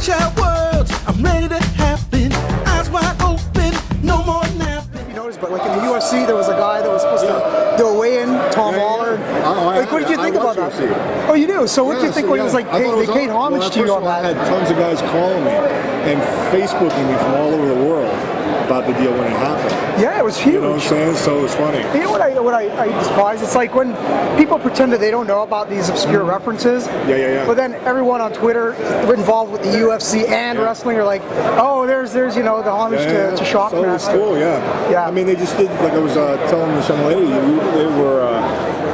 child worlds. I'm ready to happen. Eyes wide open, no more napping. You noticed, but like in the UFC, there was a guy that was supposed to do a weigh-in, Tom Waller. Like, what did you think about that? Oh, you do? So what did you think when it was like they paid homage to you on that? I had tons of guys calling me and Facebooking me from all over the world about the deal when it happened. Yeah, it was huge. You know what I'm saying? So it was funny. You know what I despise? It's like when people pretend that they don't know about these obscure references. Yeah. But then everyone on Twitter involved with the UFC and wrestling are like, oh, there's you know the homage to Shockmaster. So it's cool, yeah. I mean, they just did, like I was telling this young lady, they were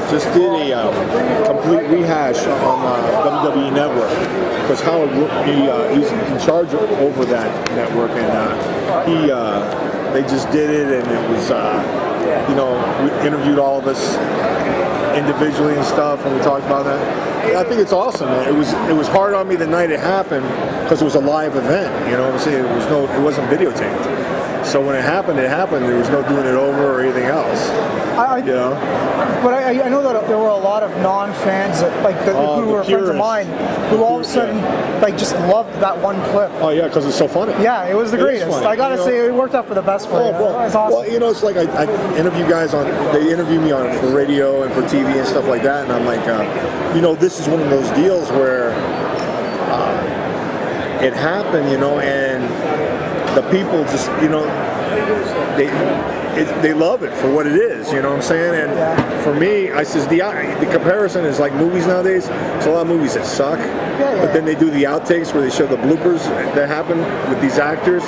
just did a complete rehash on WWE Network, because Howard, he's in charge over that network, and they just did it, and it was, you know, we interviewed all of us individually and stuff, and we talked about that. I think it's awesome, man. It was hard on me the night it happened because it was a live event. You know what I'm saying? It wasn't videotaped. So when it happened, there was no doing it over or anything else. You know? But I know that there were a lot of non-fans that, like, who were friends of mine, who all of a sudden, like, just loved that one clip. Oh yeah, because it's so funny. Yeah, it was the greatest. I gotta say, it worked out for the best for you. It's awesome. Well, you know, it's like I interview guys they interview me for radio and for TV and stuff like that, and I'm like, you know, this is one of those deals where it happened, you know, and the people just, you know, they love it for what it is, you know what I'm saying? And for me, I says the comparison is like movies nowadays. There's a lot of movies that suck, but then they do the outtakes where they show the bloopers that happen with these actors,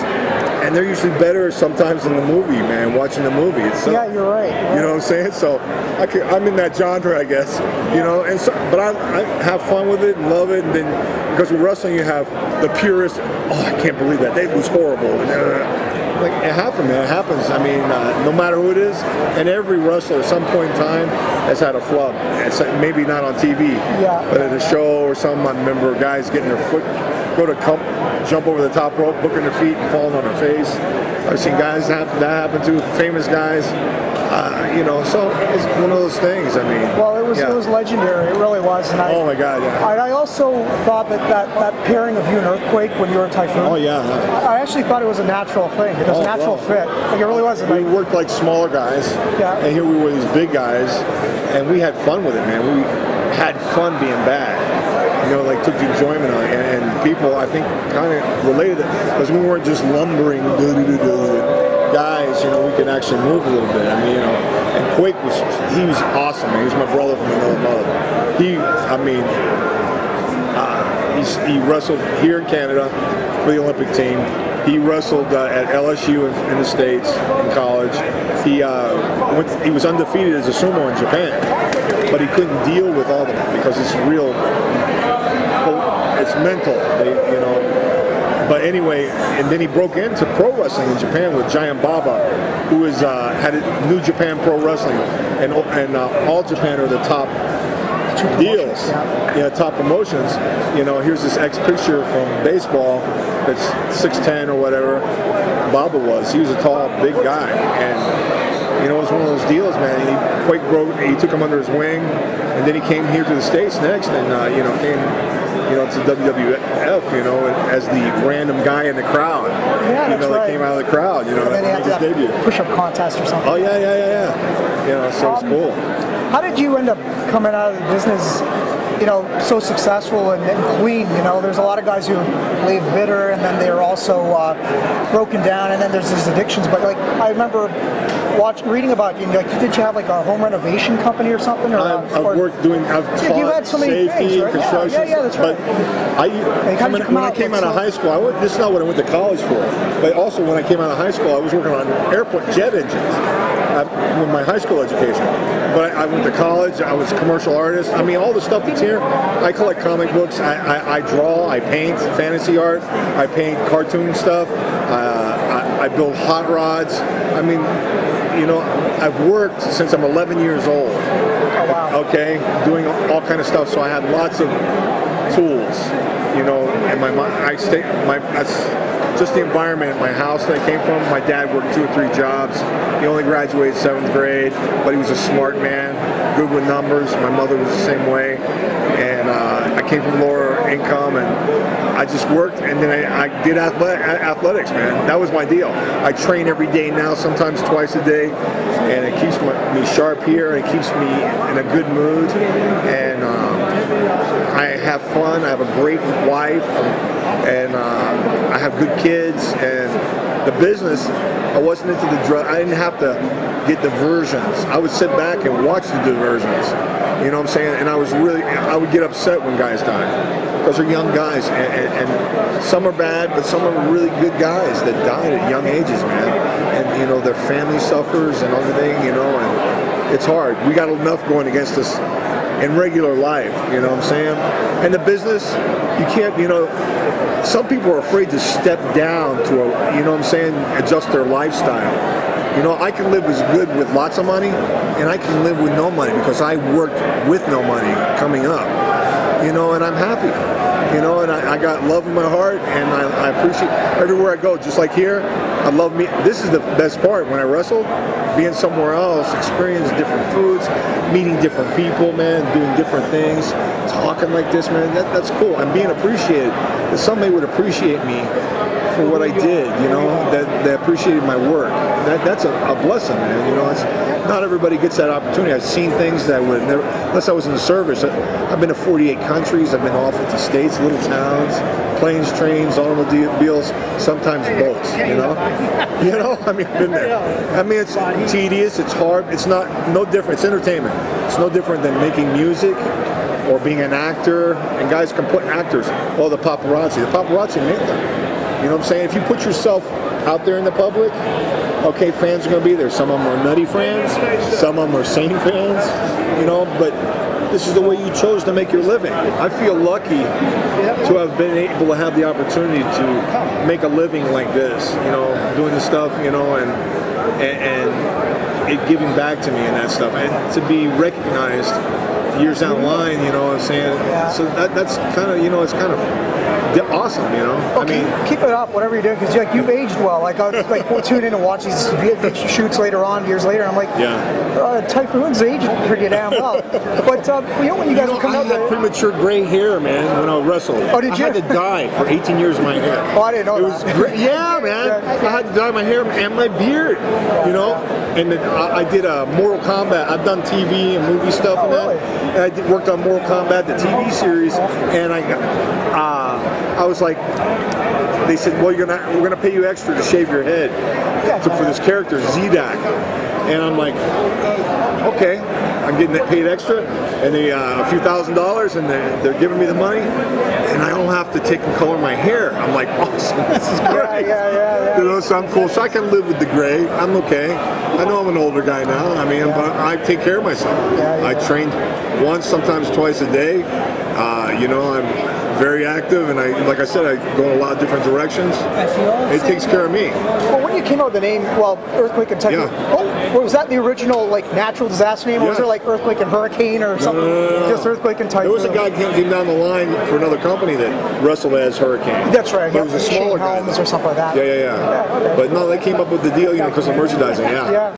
and they're usually better sometimes than the movie, man, watching the movie itself. Yeah, you're right. You know what I'm saying? So I'm in that genre, I guess, you know, and so, but I have fun with it and love it, and then because with wrestling you have the purist, oh, I can't believe that, it was horrible. Like, it happened, man. It happens. I mean, no matter who it is, and every wrestler at some point in time has had a flub. It's maybe not on TV, but at a show or something. I remember guys getting their foot, jump over the top rope, booking their feet and falling on their face. I've seen guys that happen to, famous guys. You know, so it's one of those things. I mean, well, it was legendary. It really was. And oh my God, yeah. I also thought that pairing of you and Earthquake when you were in Typhoon. Oh yeah. I actually thought it was a natural thing. It was a natural fit. Like, it really was. We worked like smaller guys, and here we were these big guys, and we had fun with it, man. We had fun being bad. You know, like took enjoyment on it, and people, I think, kind of related it, because we weren't just lumbering guys. You know, we could actually move a little bit. I mean, you know, and Quake was awesome, man. He was my brother from another mother. He wrestled here in Canada for the Olympic team. He wrestled at LSU in the States in college. He was undefeated as a sumo in Japan, but he couldn't deal with all of it because it's mental, you know. But anyway, and then he broke into pro wrestling in Japan with Giant Baba, who had New Japan Pro Wrestling, and All Japan are the top deals, top promotions. You know, here's this ex-pitcher from baseball that's 6'10" or whatever. Baba was. He was a tall, big guy, and you know, it was one of those deals, man. He took him under his wing, and then he came here to the States next, and you know, came, you know, to WWF, you know, as the random guy in the crowd. Yeah, you know, that came out of the crowd, you know, and then he had debut. Push-up contest or something. Oh yeah. You know, so it's cool. How did you end up coming out of the business, you know, so successful and clean? You know, there's a lot of guys who leave bitter, and then they're also broken down, and then there's these addictions. But like, I remember reading about you. Like, did you have like a home renovation company or something? Or I've taught you had so many safety, things, right? construction. Yeah, that's right. But when I came out of high school, this is not what I went to college for. But also, when I came out of high school, I was working on airport jet engines with my high school education. But I went to college. I was a commercial artist. I mean, all the stuff that's here. I collect comic books. I draw. I paint fantasy art. I paint cartoon stuff. I build hot rods. I mean, you know, I've worked since I'm 11 years old. Oh, wow. Okay, doing all kind of stuff. So I had lots of tools. You know, and that's just the environment in my house that I came from. My dad worked 2 or 3 jobs. He only graduated 7th grade, but he was a smart man, good with numbers. My mother was the same way, and I came from lower income, and I just worked, and then I did athletics, man. That was my deal. I train every day now, sometimes twice a day, and it keeps me sharp here, and it keeps me in a good mood, and I have fun. I have a great wife, and I have good kids, and the business, I wasn't into the drug. I didn't have to get diversions. I would sit back and watch the diversions. You know what I'm saying? And I would get upset when guys die. Because they're young guys, and some are bad, but some are really good guys that died at young ages, man. And, you know, their family suffers and everything, you know, and it's hard. We got enough going against us in regular life, you know what I'm saying? And the business, you can't, you know, some people are afraid to step down to a, you know what I'm saying, adjust their lifestyle. You know, I can live as good with lots of money, and I can live with no money because I worked with no money coming up. You know, and I'm happy. You know, and I got love in my heart, and I appreciate everywhere I go. Just like here, I love me. This is the best part when I wrestle, being somewhere else, experience different foods, meeting different people, man, doing different things, talking like this, man. That's cool. I'm being appreciated. That somebody would appreciate me for what I did. You know, that they appreciated my work. That's a blessing, man. You know, it's not everybody gets that opportunity. I've seen things that I would never, unless I was in the service. I've been to 48 countries. I've been to all 50 states, little towns, planes, trains, automobiles, sometimes boats. You know, I mean, I've been there. I mean, it's tedious. It's hard. It's no different. It's entertainment. It's no different than making music or being an actor. And guys can put actors. Oh, the paparazzi. The paparazzi make them. You know what I'm saying? If you put yourself out there in the public, okay, fans are going to be there. Some of them are nutty fans, some of them are sane fans, you know, but this is the way you chose to make your living. I feel lucky to have been able to have the opportunity to make a living like this, you know, doing this stuff, you know, and it giving back to me and that stuff, and to be recognized years down the line, you know what I'm saying? So that's kind of, you know, it's kind of awesome, you know. Okay, I mean, keep it up, whatever you're doing, because like you've aged well. Like I was like tune in and watch these shoots later on, years later. And I'm like, Typhoon's aged pretty damn well. But you know, when you guys were coming out, I had premature gray hair, man, when I wrestled. Oh, did you? I had to dye for 18 years of my hair. Oh, I didn't know that. It was great. Yeah, man. I had to dye my hair and my beard, you know. And then I did Mortal Kombat. I've done TV and movie stuff and that. And I worked on Mortal Kombat, the TV series, and I was like, they said, well, we're gonna pay you extra to shave your head for this character, Zdak. And I'm like, okay, I'm getting paid extra, and they a few $1,000s, and they're giving me the money, and I don't have to take and color my hair. I'm like, awesome, this is great. Yeah. You know, so I'm cool. So I can live with the gray. I'm okay. I know I'm an older guy now. I mean, but I take care of myself. I train once, sometimes twice a day. You know, I'm very active, and like I said, I go in a lot of different directions. It takes care of me. Well, when you came out with the name, well, Earthquake and Typhoon, was that the original like natural disaster name, or was there like Earthquake and Hurricane or something? No. Just Earthquake and Typhoon. There was a guy who came down the line for another company that wrestled as Hurricane. That's right. But it was a smaller guy. Or something like that. Yeah. Okay. But no, they came up with the deal, you know, because of merchandising. Yeah.